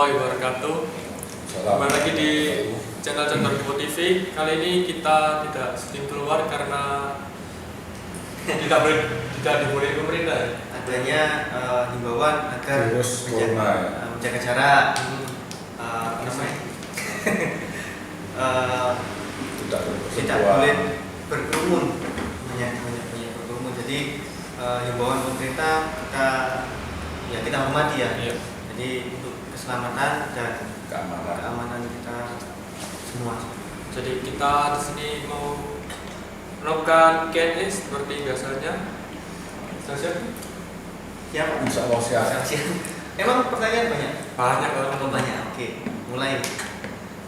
warahmatullahi wabarakatuh. Kembali lagi di channel Condor Info TV. Kali ini kita tidak sering keluar karena tidak diboleh pemerintah. Adanya himbauan agar menjaga jarak, tidak boleh berkerumun, banyak berkerumun. Jadi himbauan pemerintah kita hormati ya. Iya. Jadi untuk keselamatan dan keamanan kita semua. Jadi kita di sini mau melakukan Q&A seperti biasanya. Siap? Siap? Insya Allah siap. Emang pertanyaan banyak? Banyak banget. Banyak. Oke, mulai.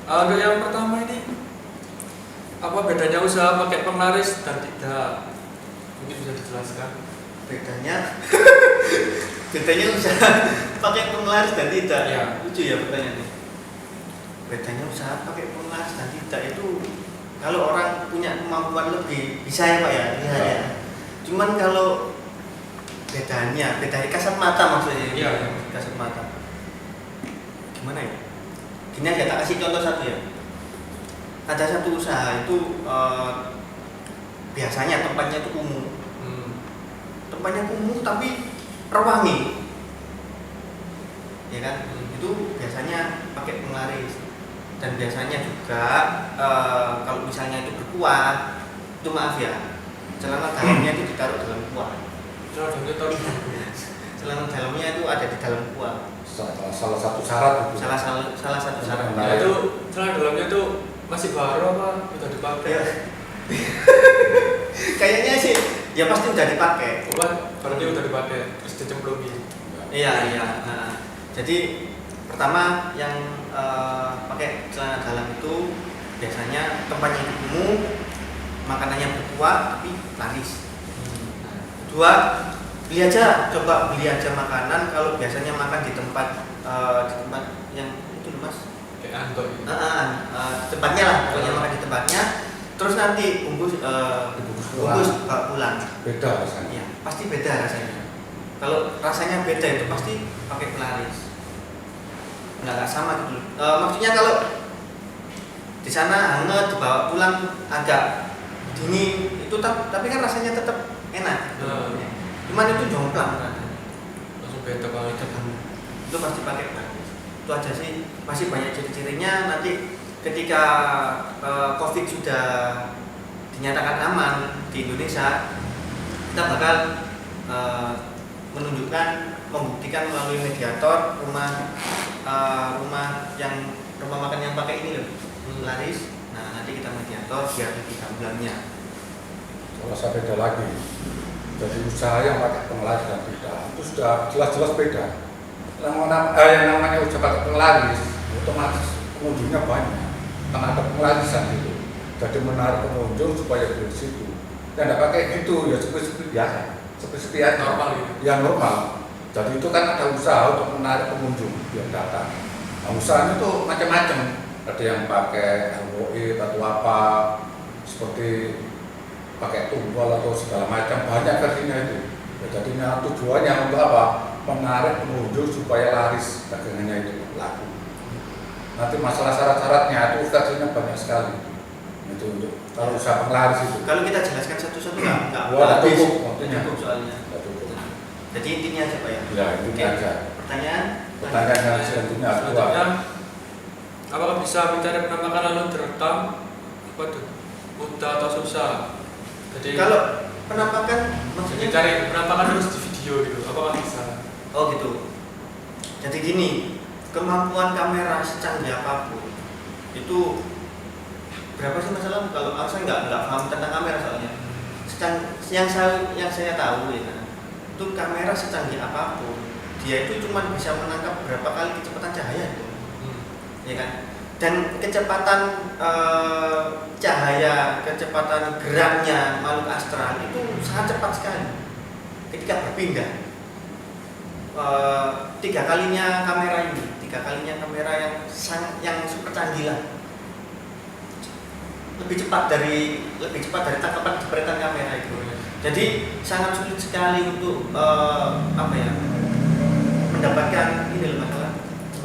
Untuk yang pertama ini, apa bedanya usaha pakai penglaris dan tidak? Mungkin bisa dijelaskan. Bedanya usaha pakai penglaris dan tidak. Ya. Lucu ya pertanyaannya. Bedanya usaha pakai penglaris dan tidak itu kalau orang punya kemampuan lebih bisa ya Pak ya. Ya. Cuman kalau bedanya kasat mata maksudnya. Iya. Kasat mata. Gimana ya? Gini aja tak kasih contoh satu ya. Ada satu usaha itu biasanya tempatnya itu umum. Tempatnya umum tapi rewangi, ya kan? Itu biasanya pakai penglaris dan biasanya juga kalau misalnya itu berkuah, itu maaf ya, celana dalamnya itu ditaruh dalam kuah. Celana dalamnya itu ada di dalam kuah. Salah satu syarat itu. Salah satu syarat. Nah, itu celana dalamnya itu masih baru apa udah dipakai? Ya. Kayaknya sih ya pasti udah dipakai. Berarti udah dipakai terus dicemplungin. Iya. Nah, jadi pertama yang pakai celana dalam itu biasanya tempatnya itu umum, makanannya berkuah tapi laris. Nah, kedua, coba beli aja makanan kalau biasanya makan di tempat yang itu Mas. Kayak Anton. Tempatnya lah, pokoknya makan di tempatnya. Terus nanti bungkus bawa pulang. Beda rasanya. Iya, pasti beda rasanya. Kalau rasanya beda itu pasti pakai pelaris. Nggak sama gitu. Maksudnya kalau di sana hangat dibawa pulang agak dingin itu tapi kan rasanya tetap enak. Cuman itu jomplang rasanya. Langsung beda banget. Itu pasti pakai pelaris. Itu aja sih. Masih banyak ciri-cirinya nanti ketika COVID sudah dinyatakan aman di Indonesia, kita bakal membuktikan melalui mediator rumah makan yang pakai ini loh, laris. Nah nanti kita mediator biar lebih gamblangnya. Kalau beda lagi, jadi usaha yang pakai penglaris dan tidak itu sudah jelas-jelas beda. Yang namanya usaha pakai penglaris, otomatis pengunjungnya banyak. Karena ada penglarisan gitu, jadi menarik pengunjung supaya beli di situ. Yang tidak pakai gitu ya seperti biasa, seperti normal gitu. Yang normal. Jadi itu kan ada usaha untuk menarik pengunjung yang datang. Nah, usahanya itu macam-macam. Ada yang pakai LOE atau apa, seperti pakai tumpal atau segala macam, banyak versinya itu. Ya, jadinya tujuannya untuk apa? Menarik pengunjung supaya laris dagangannya itu laku. Nanti masalah syarat-syaratnya itu versinya banyak sekali. Itu untuk kalau usaha penglaris itu. Kalau kita jelaskan satu-satu nggak cukup, cukup soalnya. Jadi intinya aja Pak ya. Ya intinya aja. Pertanyaan yang selanjutnya apakah bisa mencari penampakan lalu direkam? Mudah atau susah? Jadi kalau penampakan maksudnya cari penampakan terus di video gitu, apakah bisa? Oh gitu. Jadi gini, kemampuan kamera secanggih apapun itu berapa sih masalah? Kalau saya nggak paham tentang kamera soalnya. Yang saya tahu ya, itu kamera secanggih apapun dia itu cuma bisa menangkap berapa kali kecepatan cahaya itu, ya kan? Dan kecepatan cahaya, kecepatan geraknya makhluk astral itu sangat cepat sekali ketika berpindah. 3 kalinya kamera yang super canggih lah, lebih cepat dari tangkapan jepretan kamera itu. Jadi sangat sulit sekali untuk mendapatkan ini loh masalah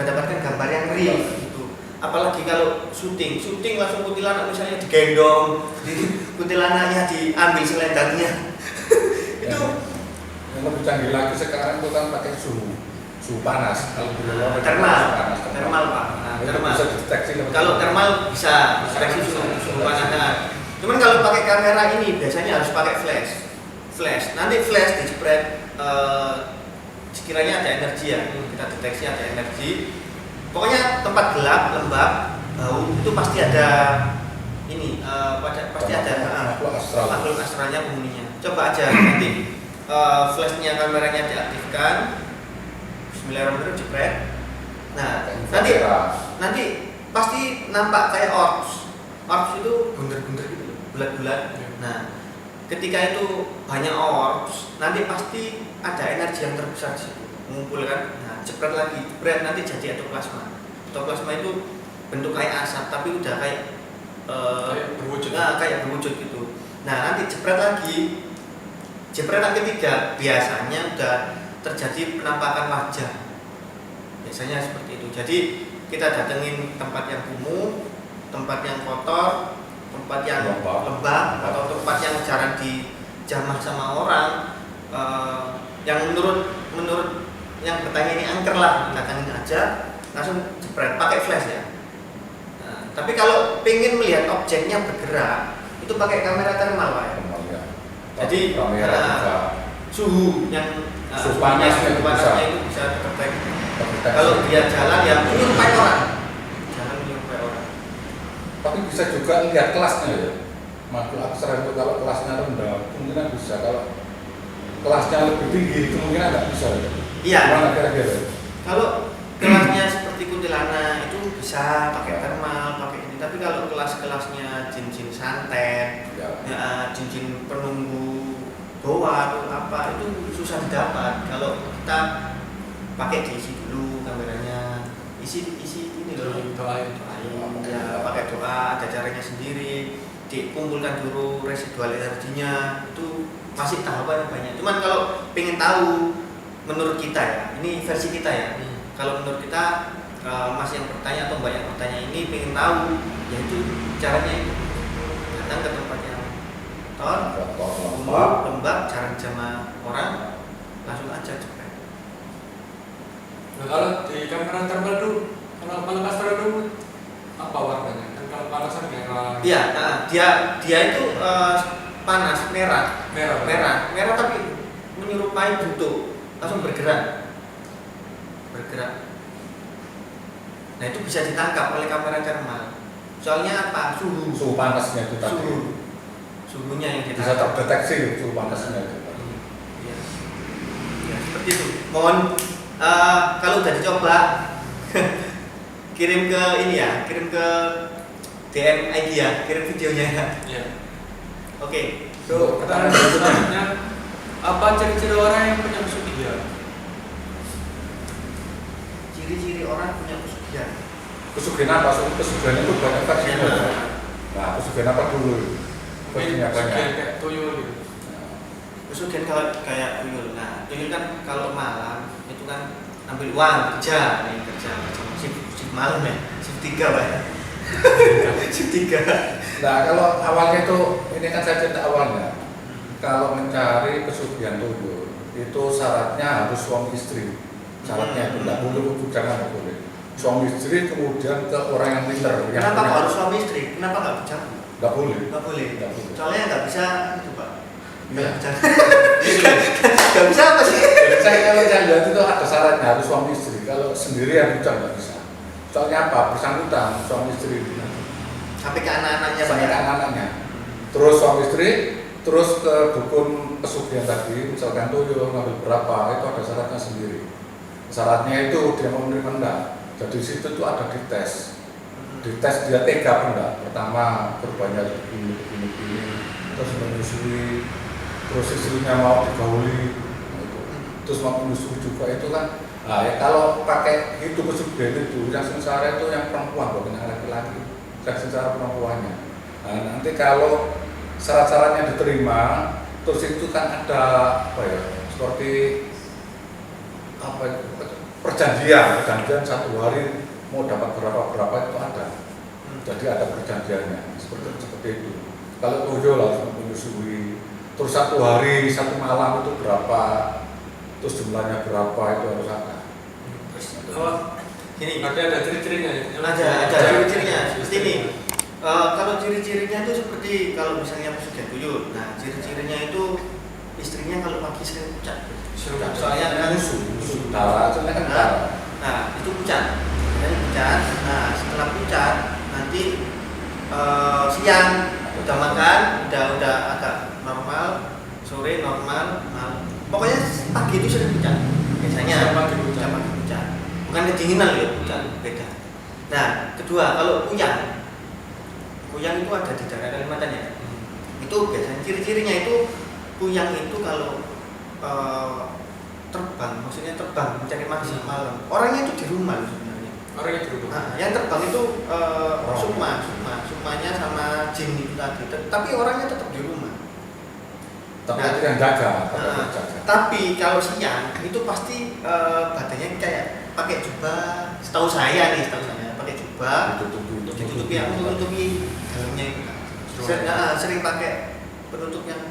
dapatkan gambar yang real gitu. Apalagi kalau syuting langsung kuntilanak misalnya digendong, kuntilanaknya diambil selendangnya. Itu yang lebih canggih lagi sekarang itu kan pakai suhu panas. Kalau dulu thermal Pak. Nah, thermal. Bisa deteksi. Kalau thermal bisa deteksi suhu panas. Cuman kalau pakai kamera ini biasanya harus pakai flash. Nanti flash dijepret sekiranya ada energi ya, kita deteksi ada energi. Pokoknya tempat gelap, lembab, bau itu pasti ada ini, pasti ada makhluk astralnya penghuninya. Coba aja nanti flashnya kameranya diaktifkan, Bismillahirrahmanirrahim, jepret. Nah, nanti pasti nampak kayak orbs itu bunder-bunder gitu, bulat-bulat. Nah, ketika itu banyak orbs, nanti pasti ada energi yang terbesar di situ, mengumpulkan. Nah, jepret lagi, jepret nanti jadi etoplasma. Etoplasma itu bentuk kayak asap, tapi udah kayak berwujud. Nah, kayak berwujud gitu. Nah, nanti jepret lagi, jepretan ketiga biasanya udah terjadi penampakan wajah. Biasanya seperti itu. Jadi kita datengin tempat yang kumuh, tempat yang kotor, tempat yang lembab, atau tempat yang jarang dijamah sama orang, yang menurut yang bertanya ini angker lah, datangin aja, langsung jepret, pakai flash ya. Nah, tapi kalau pengen melihat objeknya bergerak, itu pakai kamera thermal Pak ya. Jadi suhu panasnya itu bisa terdeteksi. Kalau dia jalan ya menyerupai orang. Tapi bisa juga lihat kelasnya ya. Makhluk aksara itu kalau kelasnya rendah kemungkinan bisa, kalau kelasnya lebih tinggi kemungkinan nggak bisa. Iya. Gimana kira-kira? Kalau kelasnya seperti kuntilanak itu bisa pakai thermal, pakai ini. Tapi kalau kelas-kelasnya jin-jin santet, ya, jin-jin penunggu goa atau apa itu susah didapat. Kalau kita pakai diisi dulu kameranya, isi ini loh. Ya, pakai doa, ada caranya sendiri, dikumpulkan dulu residual energinya, itu masih tahapan yang banyak. Cuman kalau pengen tahu menurut kita ya, ini versi kita ya, kalau menurut kita Mas yang bertanya atau Mbak yang bertanya ini pengen tahu, yaitu caranya itu datang ke tempat yang lembab, jarang sama orang, langsung aja cepet. Nah, kalau di kamera thermal itu, kalau makhluk astral itu apa warnanya? Kan kalau panasan merah. Iya, dia itu panas, merah, tapi menyerupai bentuk, langsung bergerak. Nah itu bisa ditangkap oleh kamera thermal. Soalnya apa? Suhu panasnya itu tadi. Suhunya yang bisa terdeteksi suhu panasnya itu. Ya seperti itu. Mohon kalau udah dicoba kirim ke ini ya, kirim ke DM ID ya, kirim videonya ya. Iya. Oke. Pertanyaan selanjutnya, apa ciri-ciri orang yang punya pesugihan? Ciri-ciri orang punya pesugihan. Pesugihan apa? Pesugihan itu banyak versinya. Nah, pesugihan apa dulu? Pesugihan kayak tuyul gitu. Pesugihan kalau kayak tuyul. Nah, tuyul kan kalau malam itu kan ambil uang kerja shift malam ya, shift 3 Pak. Shift 3. Nah, kalau awalnya itu ini kan saya cerita awalnya. Kalau mencari pesugihan tuyul itu syaratnya harus suami istri. Syaratnya itu tidak boleh jangan nggak boleh. Suami istri kemudian ke orang yang pintar. Kenapa harus suami istri? Kenapa nggak bicara? Nggak boleh. Soalnya nggak bisa itu Pak. Nggak bisa apa sih? Saya kalau lihat itu ada syaratnya harus suami istri. Kalau sendirian bicara nggak bisa. Soalnya apa? Bersangkutan suami istri. Sampai ke anak-anaknya sampai ke anak-anaknya. Terus suami istri, terus ke dukun pesugihan tadi, misalkan tuyul ngambil berapa, itu ada syaratnya sendiri. Syaratnya itu dia mau menerima enggak. Jadi situ tuh ada dites. Dites dia tega apa enggak. Pertama korbannya begini, terus menyusui, terus istrinya mau digauli, terus mau menyusui juga itu kan. Nah, ya kalau pakai itu pesugihan itu yang sengsara itu yang perempuan bukan yang laki-laki, yang sengsara perempuannya. Nah, nanti kalau syarat-syaratnya diterima, terus itu kan ada apa ya, seperti apa perjanjian 1 hari mau dapat berapa itu ada. Jadi ada perjanjiannya seperti itu. Kalau toyo langsung menyusui, terus 1 hari 1 malam itu berapa, terus jumlahnya berapa itu harus ada. Terus ini ada ciri-cirinya ya? Ada ciri-cirinya seperti ini. Kalau ciri-cirinya itu seperti kalau misalnya pesugihan tuyul. Nah, ciri-cirinya itu istrinya kalau pagi sering pucat. Soalnya kan musuh darah, soalnya kan darah. Nah, itu pucat. Jadi pucat. Nah, setelah pucat nanti siang udah makan, udah agak normal, sore normal, pokoknya pagi itu sering pucat. Biasanya pagi pucat. Bukan kedinginan ya, pucat, beda. Nah, kedua kalau kuyang itu ada di daerah Kalimantan ya. Itu biasanya ciri-cirinya itu kuyang itu kalau terbang, maksudnya terbang mencari makan malam. Orangnya itu di rumah sebenarnya. Orangnya di rumah. Nah, yang terbang itu sukmanya sama jin itu tadi. Tapi orangnya tetap di rumah. Tapi itu yang jaga. Tapi kalau siang itu pasti badannya kayak pakai jubah. Setahu saya pakai jubah. Ditutupi dalamnya itu. Sering pakai penutup yang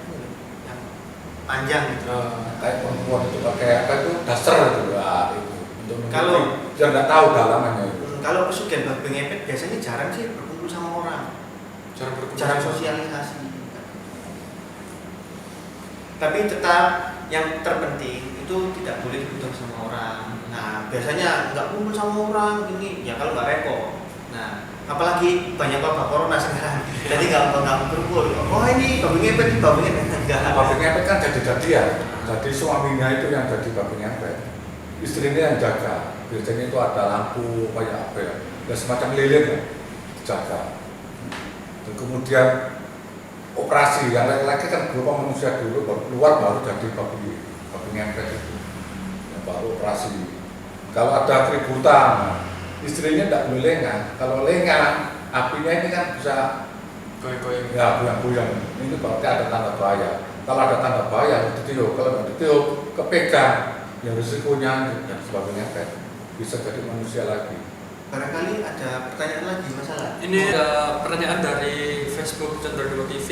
panjang gitu. Kayak perempuan itu pakai apa itu dasar itu ya itu. Kalau dia nggak tahu dalamannya itu. Kalau pesugihan babi ngepet biasanya jarang sih berkumpul sama orang. Jarang sosialisasi. Tapi tetap yang terpenting itu tidak boleh berkumpul sama orang. Nah, biasanya nggak kumpul sama orang ini ya kalau nggak repot. Nah, apalagi banyak wabah corona sekarang, jadi nggak berkumpul. Oh ini babi ngepet enggak. Babi ngepet kan jadi-jadian. Jadi suaminya itu yang jadi babi ngepet, istrinya yang jaga. Biasanya itu ada lampu kayak apa ya, semacam lilin ya, dijaga. Dan kemudian operasi yang laki-laki kan berupa manusia dulu, baru keluar baru jadi babi ngepet itu, yang baru operasi. Kalau ada keributan, istrinya tidak boleh lengah. Kalau lengah, apinya ini kan bisa goyang-goyang. Ya, goyang-goyang. Ini berarti ada tanda bahaya. Kalau ada tanda bahaya, ditiup. Kalau nggak ditiup, kepegang. Yang risikonya dan sebagainya bisa jadi manusia lagi. Barangkali ada pertanyaan lagi masalah. Ini ada pertanyaan dari Facebook Chandra TV.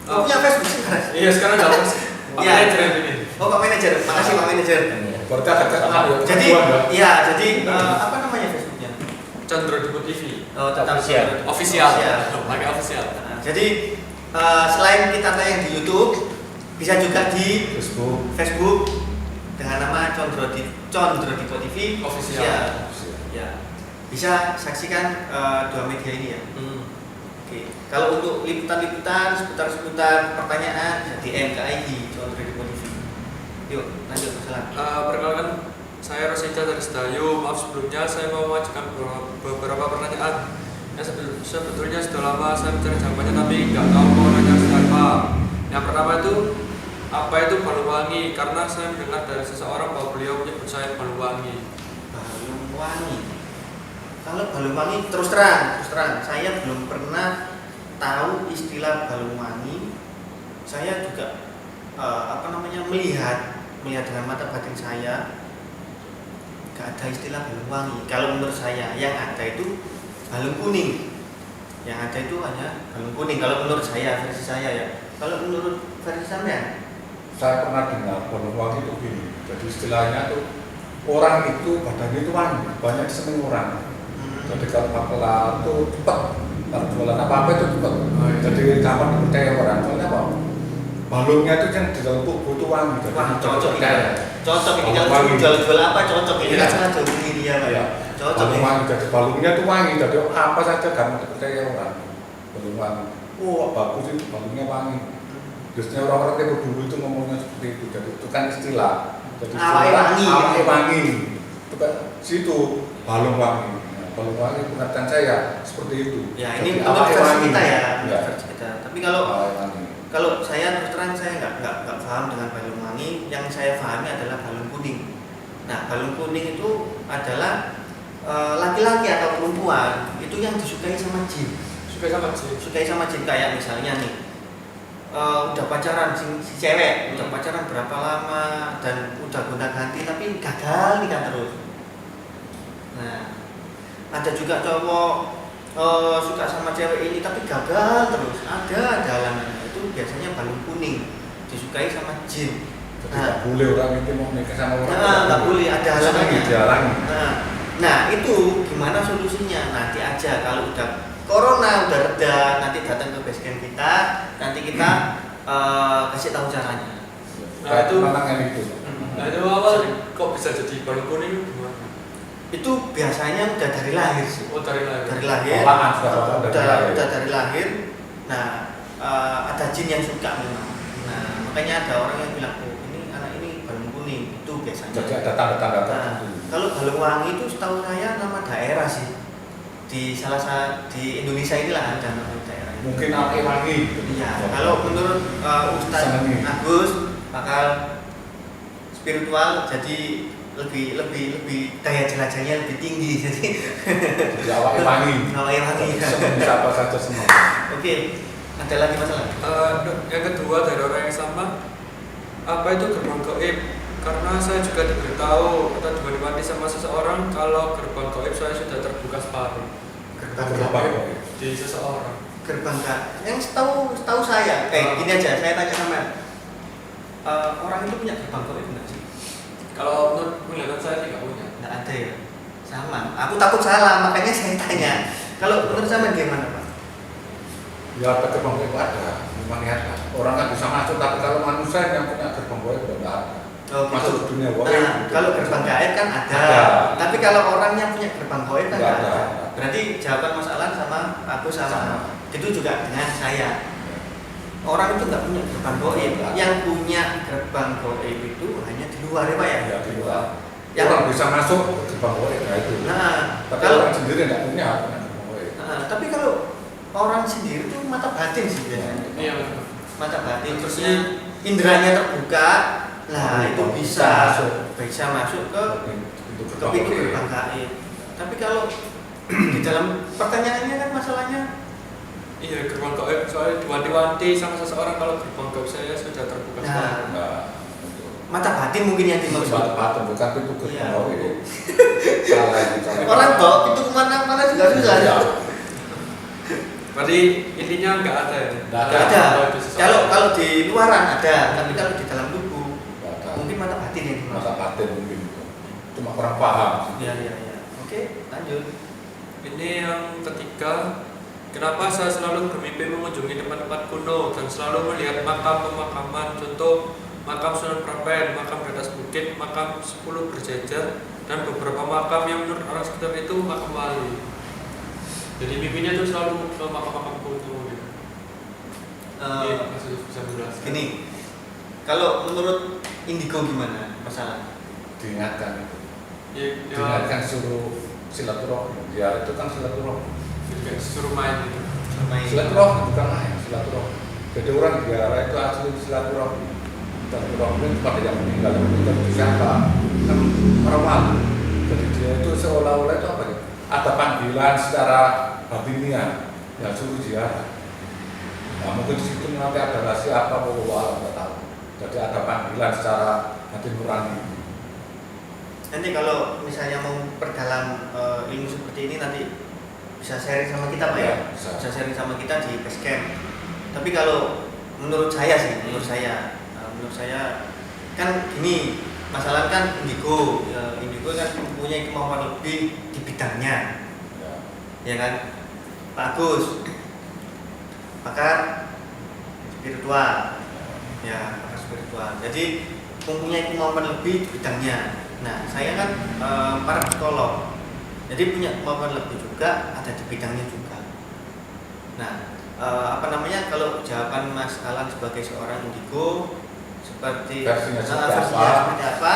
Punya Facebook sekarang? Iya, sekarang nggak apa sih. Iya, ini. Pak Manajer. Makasih Pak Manajer. Berarti ada keterangan ya. Jadi apa namanya Facebooknya? Chandra TV. Oh, tetap Official. Pakai official. Jadi selain kita tayang di YouTube, bisa juga di Facebook dengan nama Condro Dipo TV Official. Ya, bisa saksikan 2 media ini ya. Oke. Kalau untuk liputan-liputan seputar pertanyaan bisa DM ke ID Condro Dipo TV. Yuk, lanjut masalah. Perkenalkan, saya Rosita dari Sedayu. Maaf sebelumnya saya mau mengajukan beberapa pertanyaan. Sebetulnya sudah lama saya mencari jawabannya tapi nggak tahu mau nanya siapa. Yang pertama itu apa itu Banyuwangi? Karena saya mendengar dari seseorang bahwa beliau menyebut saya Banyuwangi. Banyuwangi. Kalau Banyuwangi terus terang saya belum pernah tahu istilah Banyuwangi. Saya juga melihat dengan mata batin saya gak ada istilah Banyuwangi. Kalau menurut saya yang ada itu balung kuning. Yang ada itu hanya balung kuning. Kalau menurut saya, versi saya ya. Kalau menurut versi sampean? Saya pernah dengar Banyuwangi itu gini. Jadi istilahnya tuh orang itu badannya itu wangi, banyak disenangi orang. Jadi kalau makelar itu cepat, kalau jualan apa itu cepat. Jadi gampang dipercaya orang. Soalnya apa? Balungnya itu yang di dalam tubuh itu wangi. Jadi cocok ini. Cocok ini kalau jual apa cocok ini kan salah jauh ini dia Pak. Cocok ini. Wangi, jadi balungnya itu wangi. Jadi apa saja gampang dipercaya orang. Balung wangi. Oh bagus itu balungnya wangi. Biasanya orang-orang yang dulu itu ngomongnya seperti itu. Jadi itu kan istilah. Jadi awalnya wangi. Itu kan situ balung wangi. Balung wangi pengertian saya seperti itu. Ya ini menurut versi kita ya. Versi kita. Tapi kalau saya terus terang saya nggak paham dengan balung wangi. Yang saya pahami adalah balung kuning. Nah balung kuning itu adalah laki-laki atau perempuan itu yang disukai sama jin. Sukai sama jin kayak misalnya nih. Udah pacaran si cewek, udah pacaran berapa lama dan udah gonta-ganti tapi gagal nikah terus. Nah, ada juga cowok suka sama cewek ini tapi gagal terus. Ada halangannya, itu biasanya balon kuning, disukai sama jin. Jadi nggak boleh orang itu mau nikah sama orang. Nggak boleh, ada halangannya. Dihalangi. Nah, itu gimana solusinya? Nanti aja kalau udah corona udah reda, nanti datang ke basecamp kita, nanti kita kasih tahu caranya. Nah, itu menangan itu. Nah, itu awal kok bisa jadi balon kuning itu gimana? Itu biasanya udah dari lahir sih. Oh, dari lahir. Dari lahir. Bawaan sudah dari lahir. Udah dari lahir. Nah, ada jin yang suka memang. Nah, makanya ada orang yang bilang, oh ini anak ini balon kuning, itu biasanya. Jadi ada tanda-tanda Nah, tertentu. kalau balon wangi itu setahu saya nama daerah sih. Di di Indonesia inilah ada nama daerah. Mungkin anak wangi. Iya, kalau menurut Ustadz Senengi. Agus bakal spiritual, jadi lebih daya jelajahnya lebih tinggi, jadi Jadi awalnya wangi. awalnya wangi. Bisa apa saja semua. Oke, ada lagi masalah? Yang kedua dari orang yang sama, apa itu gerbang gaib? Karena saya juga diberitahu atau diwati sama seseorang kalau gerbang gaib saya sudah terbuka separuh. Gerbang gaib Di seseorang. Gerbang gaib. Yang setahu saya, gini aja, saya tanya sama orang itu punya gerbang gaib nggak sih? Kalau menurut penglihatan saya sih nggak punya. Nggak ada ya. Sama. Aku takut salah, makanya saya tanya. Kalau menurut sama gimana Pak? Ya gerbang gaib ada. Memang ada. Orang kan bisa masuk, tapi kalau manusia yang punya gerbang gaib tidak ada. Oh, gitu. Masuk dunia gaib. Nah, kalau gerbang gaib kan ada. Tapi kalau orangnya punya gerbang gaib kan nggak ada. Berarti jawaban masalah sama aku sama. Itu juga dengan saya. Orang itu nggak punya gerbang gaib. Yang punya gerbang gaib itu hanya di luar ya Pak ya. Ya, di luar. Yang Orang bisa masuk ke gerbang gaib nah itu. Nah, Tapi kalau orang sendiri tidak punya gerbang gaib. tapi kalau orang sendiri itu mata batin sih biasanya. Iya betul. Mata batin Terus terusnya inderanya terbuka. Nah, itu bisa bisa masuk ke pintu pintu gerbang gaib. Tapi kalau di dalam pertanyaannya kan masalahnya Iya, gerbang gaib soalnya diwanti-wanti sama seseorang kalau gerbang gaib saya sudah terbuka Nah. separuh. Nah, mata batin mungkin yang dimaksud. batu bukan pintu gerbang Iya. gaib. Salah itu. salah. Orang bawa pintu kemana-mana juga susah. Iya. Berarti intinya nggak ada ya? Nggak Nggak ada. Kalau di seseorang. Kalau di luaran ada, tapi kalau di dalam tubuh Nggak ada. mungkin mata batin yang dimaksud. Masa batin mungkin. Cuma kurang paham. Iya iya iya. Oke, lanjut. Ini yang ketiga, kenapa saya selalu bermimpi mengunjungi tempat-tempat kuno dan selalu melihat makam pemakaman, contoh makam Sunan Prapen, makam di atas bukit, makam 10 berjejer, dan beberapa makam yang menurut orang sekitar itu makam wali. Jadi mimpinya tuh selalu ke makam-makam kuno gitu. Ini masih bisa menjelaskan. Gini, kalau menurut Indigo gimana masalah? Diingatkan itu. Ya, Diingatkan suruh silaturahmi. Dia itu kan silaturahmi. kayak suruh main gitu. Silaturahmi bukan main, silaturahmi. Jadi orang di daerah itu asli silaturahmi. Silaturahmi kepada yang meninggal itu siapa? Kan orang malu. Jadi dia itu seolah-olah itu apa ya? Ada panggilan secara batiniah yang suruh ziarah. Nah, mungkin di situ nanti ada rahasia apa, nggak tahu. Jadi ada panggilan secara hati nurani. Nanti kalau misalnya mau perdalam ilmu seperti ini nanti bisa sharing sama kita Pak ya? Bisa. Bisa sharing sama kita di basecamp. Tapi kalau menurut saya sih, menurut saya kan gini, masalah kan Indigo kan mempunyai kemampuan lebih di bidangnya, ya kan? Pak Agus, pakar spiritual, ya pakar spiritual. Jadi mempunyai kemampuan lebih di bidangnya. Nah, saya kan para psikolog, jadi punya kemampuan lebih juga, ada di bidangnya juga. Nah, kalau jawaban Mas Alan sebagai seorang Indigo seperti Versinya seperti apa,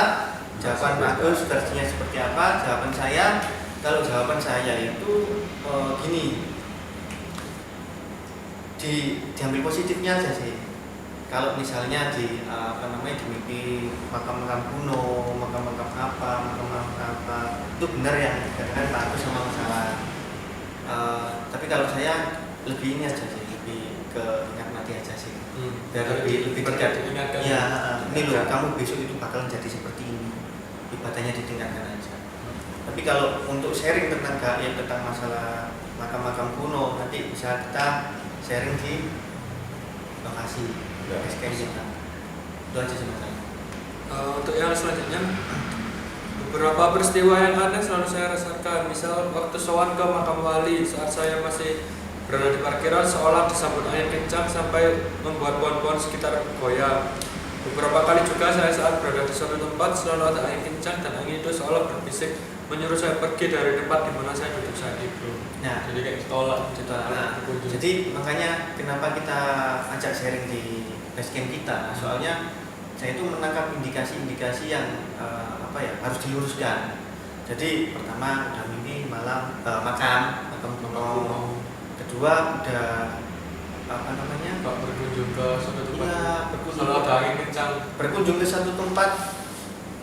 jawaban Pak Agus versinya seperti apa, jawaban saya, kalau jawaban saya itu gini, diambil positifnya aja sih. Kalau misalnya di mimpi makam-makam kuno, makam-makam apa, itu benar yang dikatakan Pak Agus sama masalah. Tapi kalau saya lebih ini aja sih, lebih ke ingat mati aja sih. Biar lebih dekat. diingatkan. Iya, ini loh, kamu besok itu bakal jadi seperti ini. Ibadahnya ditingkatkan aja. Tapi kalau untuk sharing tentang gaib, tentang masalah makam-makam kuno, nanti bisa kita sharing di lokasi Ya. base camp kita. Itu aja sih masalah. Untuk yang selanjutnya, beberapa peristiwa yang aneh selalu saya rasakan. Misal waktu sowan ke makam wali, saat saya masih berada di parkiran, seolah disambut angin kencang sampai membuat pohon-pohon sekitar goyang. Beberapa kali juga saya saat berada di suatu tempat selalu ada angin kencang dan angin itu seolah berbisik menyuruh saya pergi dari tempat di mana saya duduk saat itu. Nah, Jadi kayak ditolak, nah, jadi makanya kenapa kita ajak sharing di base camp kita, soalnya saya itu menangkap indikasi-indikasi yang harus diluruskan. Jadi pertama udah mimpi makam kuno. Kedua udah berkunjung ke suatu tempat. Iya, Selalu ada angin kencang. berkunjung ke satu tempat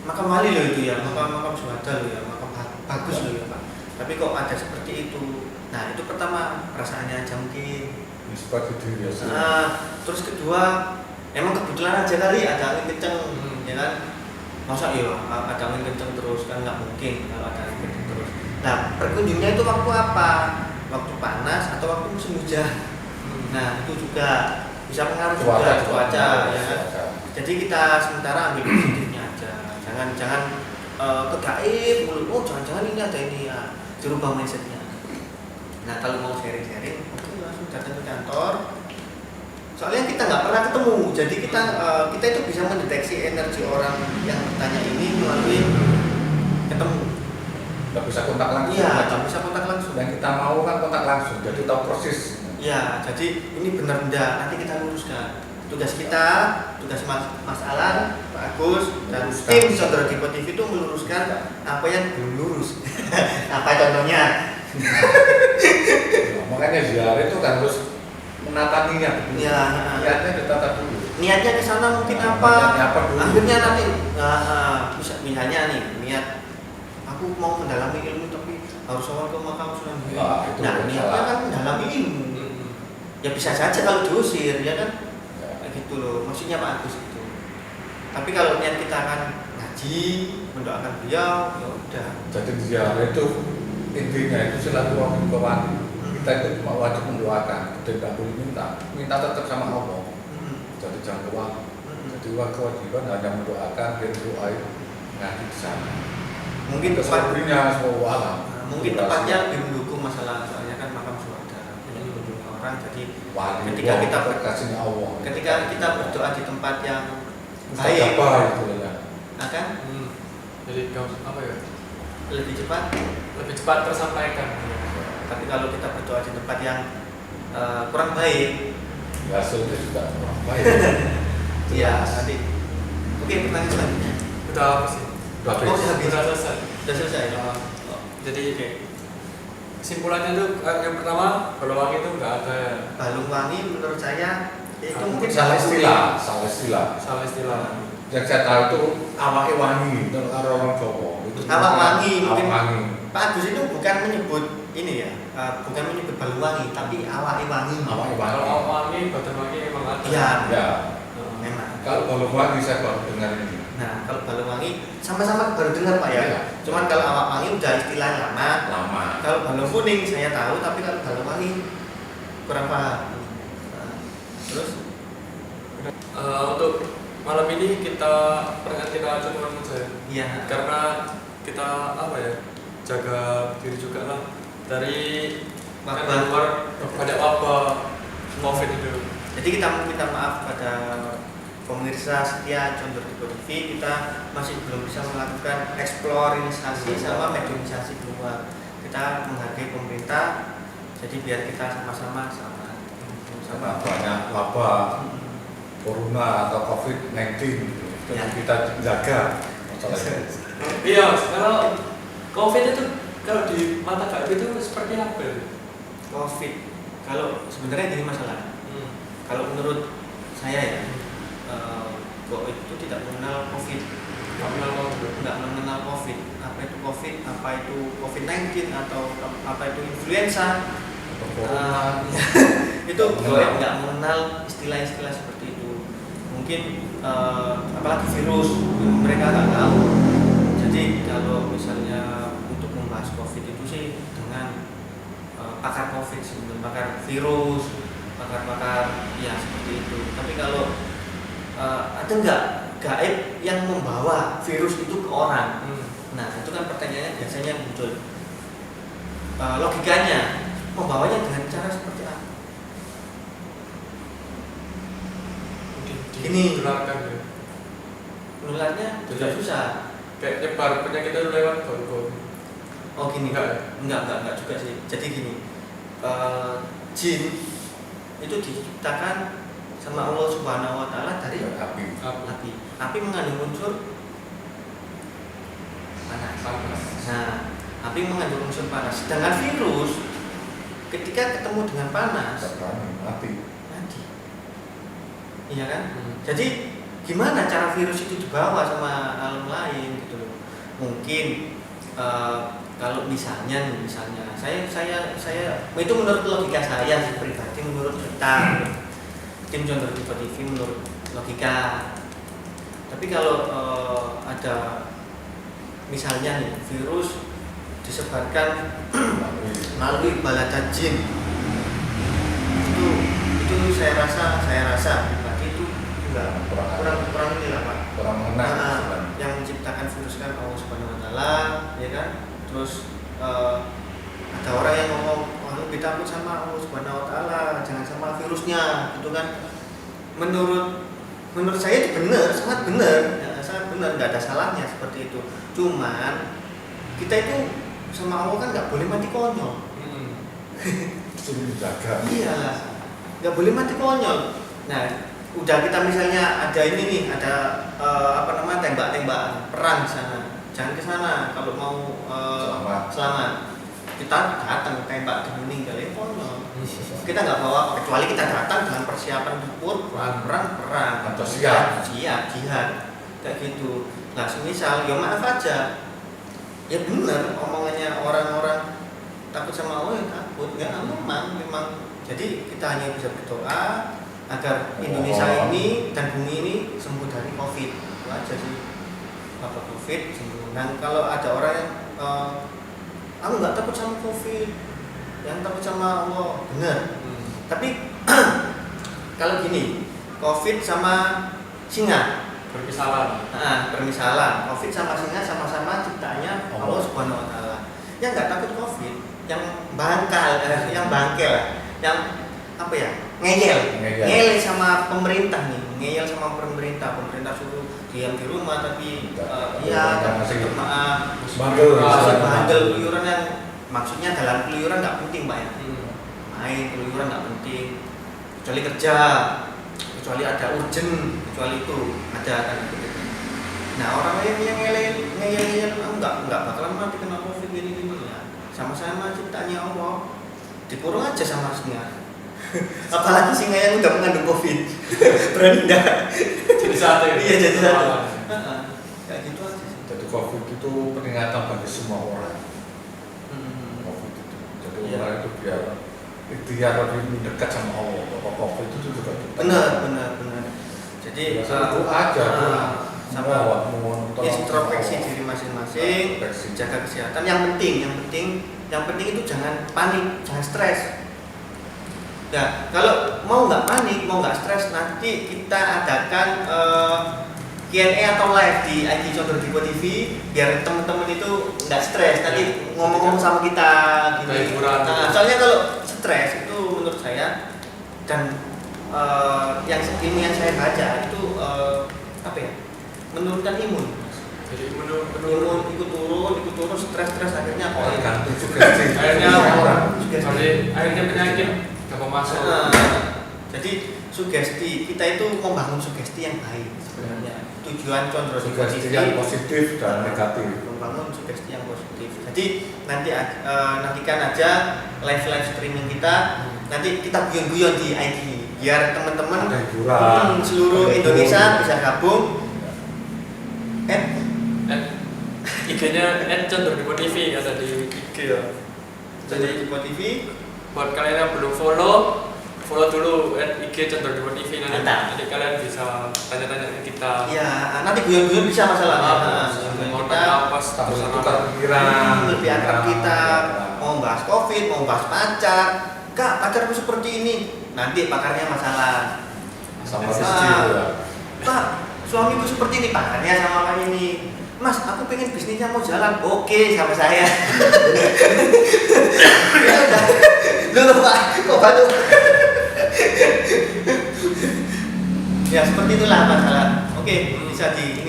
makam wali loh itu ya, makam syuhada loh ya, makam bagus loh ya Pak. Tapi kok ada seperti itu. Nah itu pertama perasaannya aja mungkin. Seperti diri biasa. Terus kedua emang kebetulan aja kali ada angin kencang, ya kan? Masa iya ada angin kencang terus, kan nggak mungkin kalau ada angin kencang terus. Nah berkunjungnya itu waktu apa? Waktu panas atau waktu musim hujan? Nah itu juga bisa pengaruh juga cuaca, ya kan? Jadi kita sementara ambil positifnya aja, jangan ke gaib mulu. Oh jangan-jangan ini ada ini ya, dirubah mindsetnya. Nah kalau mau sharing-sharing, oke langsung datang ke kantor. Soalnya kita nggak pernah ketemu, jadi kita itu bisa mendeteksi energi orang yang bertanya ini melalui ketemu. Nggak bisa kontak langsung. Iya, nggak bisa kontak langsung. Yang kita mau kan kontak langsung, jadi tahu proses. Iya, jadi ini benar enggak, nanti kita luruskan. Tugas kita, tugas Mas Alan, Pak Agus, dan tim Saudara Dipo TV itu meluruskan apa yang belum lurus. Apa contohnya? Nah, makanya ziarah itu kan harus menata niat. Iya. Niatnya ditata dulu. Niatnya ke sana mungkin apa? Niatnya apa dulu? Akhirnya nanti, misalnya nih, niat aku mau mendalami ilmu tapi harus awal ke makam Sunan Bonang. Nah, itu Nah, niatnya salah. kan mendalami ilmu. Ya bisa saja kalau diusir, ya kan? Kayak gitu loh, maksudnya Pak Agus itu. Tapi kalau niat kita kan ngaji, mendoakan beliau, ya udah. Jadi ziarah itu intinya itu silaturahmi ke wali. Kita itu cuma wajib mendoakan, tidak boleh minta tetap sama Allah. Jadi jangan ke wali. Jadi kewajiban hanya mendoakan dan doa itu ngaji di sana. Mungkin kesabrinya semua alam. Mungkin tepatnya lebih mendukung masalah, soalnya kan makam syuhada ini mengunjungi orang. Jadi wali ketika kita kasihnya Allah. ketika kita berdoa di tempat yang Baik. baik, Apa itu ya? akan Jadi apa ya? lebih cepat tersampaikan. Tapi kalau kita berdoa di tempat yang kurang baik, Ya, hasilnya juga kurang baik. iya nanti. Oke, pertanyaan selanjutnya. Udah apa sih? Udah Oh, sudah habis. Udah selesai. Sudah selesai. Jadi kesimpulannya tuh yang pertama Balawangi itu nggak ada ya. Balung wangi menurut saya itu mungkin salah istilah. Salah istilah. Yang saya tahu itu awake wangi, itu orang Jawa. Itu Awak wangi, awak mungkin. wangi. Pak Agus itu bukan menyebut ini ya, bukan menyebut balung wangi, tapi awake wangi. Awake Kalau wangi. wangi, badan wangi emang ada. Iya, Ya, memang. kalau balung wangi saya baru dengar ini. Nah, kalau balung wangi sama-sama baru dengar Pak ya. Iya. Cuman kalau awak wangi udah istilah lama. Lama. Kalau balung kuning saya tahu, tapi kalau balung wangi kurang paham. Nah, terus Untuk malam ini kita perhatikan aja teman-teman saya. iya. Karena kita apa ya, jaga diri juga lah dari Wabah. luar banyak wabah COVID itu. Jadi kita minta maaf pada pemirsa setia Condor Dipo TV, kita masih belum bisa melakukan eksplorisasi sama mediumisasi keluar. Kita menghargai pemerintah, jadi biar kita sama-sama Karena banyak wabah corona atau COVID-19 Ya. kita jaga masalahnya. Iya, kalau COVID itu kalau di mata gaib itu seperti apa? COVID. Kalau sebenarnya gini masalah. Kalau menurut saya ya, kok itu tidak mengenal COVID. Nggak mengenal COVID. Apa itu COVID? Apa itu COVID-19 atau apa itu influenza? Atau corona. Itu nggak mengenal istilah-istilah seperti itu. Mungkin apalagi virus mereka nggak tahu. Jadi kalau misalnya bakar virus, bakar ya seperti itu. Tapi kalau ada nggak gaib yang membawa virus itu ke orang? Nah itu kan pertanyaannya biasanya muncul. Logikanya membawanya dengan cara seperti apa? Ini Tularkan ya. menularnya juga susah. Kayak nyebar penyakit itu lewat gaul-gaul. Oh gini, Enggak. enggak juga sih. Jadi gini, jin itu diciptakan sama Allah Subhanahu Wa Taala dari api. api. Api mengandung unsur panas. Nah, api mengandung unsur panas. Sedangkan virus ketika ketemu dengan panas Mati. mati. Iya kan? Jadi gimana cara virus itu dibawa sama alam lain gitu loh. Mungkin kalau misalnya saya itu menurut logika saya pribadi, menurut kita tim Condro TV menurut logika. Tapi kalau ada misalnya nih virus disebarkan melalui balada jin, itu saya rasa pribadi itu enggak kurang ini lah Pak. Kurang mengenal. Yang menciptakan virus kan Allah Subhanahu Wa Taala, ya kan? Terus ada orang yang ngomong, "Wah, kita takut sama Allah Subhanahu Wa Taala, jangan sama virusnya," gitu kan? Menurut saya itu benar, sangat benar, nggak ada salahnya seperti itu. Cuman kita itu sama Allah kan nggak boleh mati konyol. Suruh dijaga. Iya, nggak boleh mati konyol. Nah, udah kita misalnya ada ini nih, ada tembak-tembakan perang di sana, jangan ke sana kalau mau selamat. Kita datang tembak dan meninggal ya konyol. Kita nggak bawa, kecuali kita datang dengan persiapan tempur, perang, Atau siap. jihad, kayak gitu. Nah, semisal ya maaf aja, ya bener omongannya orang-orang takut sama Allah, ya takut, ya memang. Jadi kita hanya bisa berdoa agar Indonesia ini dan bumi ini sembuh dari COVID. Itu aja sih. Apa COVID sembuh. Dan kalau ada orang yang aku nggak takut sama COVID, yang takut sama Allah, benar. Tapi kalau gini, COVID sama singa permisalan. COVID sama singa sama-sama ciptaannya Allah Subhanahu Wa Taala. Yang nggak takut COVID, yang bangkel, yang apa ya, ngeyel sama pemerintah nih, pemerintah suruh diam di rumah tapi bandel keluyuran yang maksudnya dalam keluyuran nggak penting Pak ya, main keluyuran nggak penting, kecuali kerja, kecuali ada urgent, kecuali itu ada kan gitu. Nah orang lain yang ngeyel nggak bakalan mati kena COVID gini ya, sama-sama ciptanya Allah, dikurung aja sama singa. Apalagi singa yang udah mengandung COVID, berani enggak? Jadi satu. Iya jadi satu. Kayak gitu aja sih. Jadi COVID itu peringatan bagi semua orang. COVID itu. Jadi orang itu biar lebih mendekat sama Allah. Bahwa COVID itu juga Benar. Jadi doa aja, sama introspeksi diri masing-masing, jaga kesehatan. Yang penting itu jangan panik, jangan stres. Nah, kalau mau nggak panik, mau nggak stres, nanti kita adakan Q&A atau live di IG Condro TV biar teman-teman itu nggak stres. Nanti ngomong-ngomong sama kita gini. Nah, soalnya kalau stres itu menurut saya dan yang saya baca itu menurunkan imun. Jadi Imun ikut turun, stres akhirnya akhirnya penyakit gampang masuk. Jadi sugesti kita itu membangun sugesti yang baik sebenarnya. Tujuan Condro sugesti yang positif dan negatif. Membangun sugesti yang positif. Jadi nantikan aja live streaming kita. Nanti kita guyon-guyon di IG biar teman-teman seluruh Indonesia bisa gabung. IG-nya @Condro TV ada di IG ya. Jadi TV buat kalian yang belum follow dulu IG Condro TV nanti kalian bisa tanya-tanya ke kita. Iya, nanti guyon-guyon bisa masalah. Mau tanya apa tukar pikiran, lebih akrab kita. Mau bahas COVID, mau bahas pacar, Kak, pacarku seperti ini. Nanti pakarnya masalah. Sama Ah, rezeki ya. Pak, suamiku seperti ini, pakarnya sama apa ini. Mas, aku pengen bisnisnya mau jalan. Oke, sama saya. Ya udah. Loh, Pak, kok batuk? Ya seperti itulah masalah. Oke, bisa di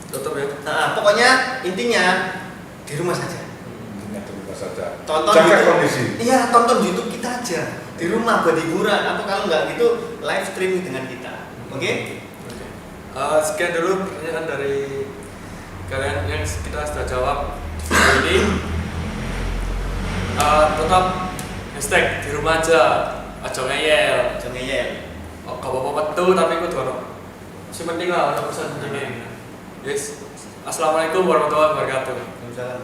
Tutup ya. Nah, pokoknya intinya di rumah saja. Intinya di rumah saja. Tonton Jaga YouTube. kondisi. Iya, tonton YouTube kita aja di rumah buat hiburan atau kalau nggak gitu live streaming dengan kita. Oke? Sekian dulu pertanyaan dari kalian yang kita sudah jawab hari ini. Tetap hashtag di rumah aja, aja ngeyel. Jangan ngeyel. Oh, gak apa-apa metu tapi aku dono. Si penting lah, ada pesan pentingnya. Yes. Assalamualaikum warahmatullahi wabarakatuh. Waalaikumsalam.